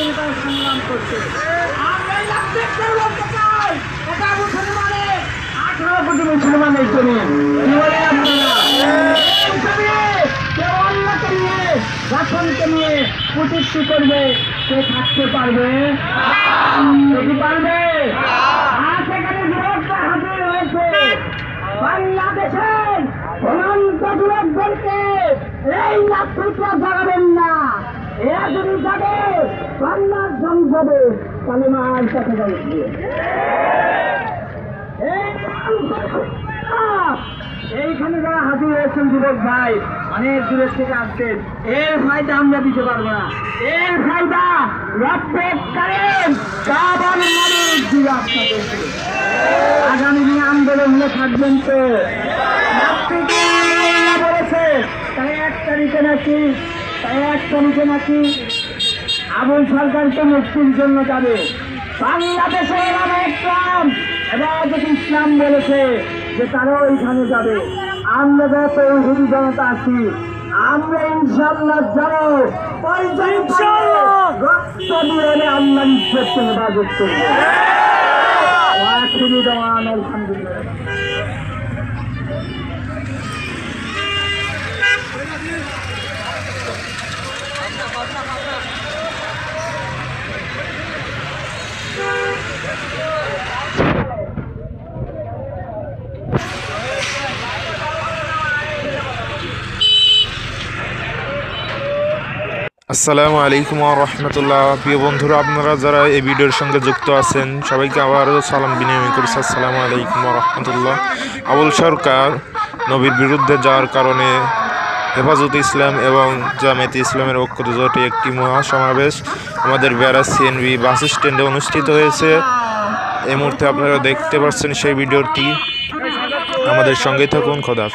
জন্য তারা সংগ্রাম করছে। আমরা এই লাখ দেখতে বলতে চাই, এটা মুসলমানের 18 কোটি মুসলমানের জন্য। কি বলে আপনারা? কেউ অন্যকে নিয়ে, রাষ্ট্রকে নিয়ে প্রতিষ্ঠিত করবে, সে থাকতে পারবে? কি পারবে? সেখানে যুবকরা হাজির হয়েছে। বাংলাদেশের অনন্ত যুবকদেরকে এই লাঠিটা জাগাবেন না। এরা যদি জাগে বাংলার সংসদে কালেমার কাছে যাবে। এইখানে যারা হাজির হয়েছেন যুবক ভাই, অনেক দূরের থেকে আসছেন, এর ফায়দা আমরা দিতে পারবো না। এর ফায়দা আগামী দিনে আন্দোলন হলে থাকবেন তো। বলেছে তাই 1 তারিখে নাকি আবুল সরকার তো মুক্তির জন্য যাবে। বাংলাদেশের ইসলাম হেফাজত ইসলাম বলেছে যে তারাও ওইখানে যাবে। আমরা যত হুজুর জনতা আছি, আমরা ইনশাল্লাহ যাবো। রক্ত দিয়ে আল্লাহ ইজ্জত হেফাজত করবো। আলহামদুলিল্লাহ। আসসালামু আলাইকুম ওয়া রাহমাতুল্লাহ। প্রিয় বন্ধুরা, আপনারা যারা এই ভিডিওর সঙ্গে যুক্ত আছেন সবাইকে আবারও সালাম বিনিময় করছি। আসসালামু আলাইকুম ওয়া রাহমাতুল্লাহ। আবুল সরকার নবীর বিরুদ্ধে যাওয়ার কারণে হেফাজতে ইসলাম এবং জামায়াতে ইসলামের ঐক্য জোটে একটি মহাসমাবেশ আমাদের বেড়া সিএনবি বাস স্ট্যান্ডে অনুষ্ঠিত হয়েছে। এই মুহূর্তে আপনারা দেখতে পাচ্ছেন সেই ভিডিওটি। আমাদের সঙ্গে থাকুন। খোদা।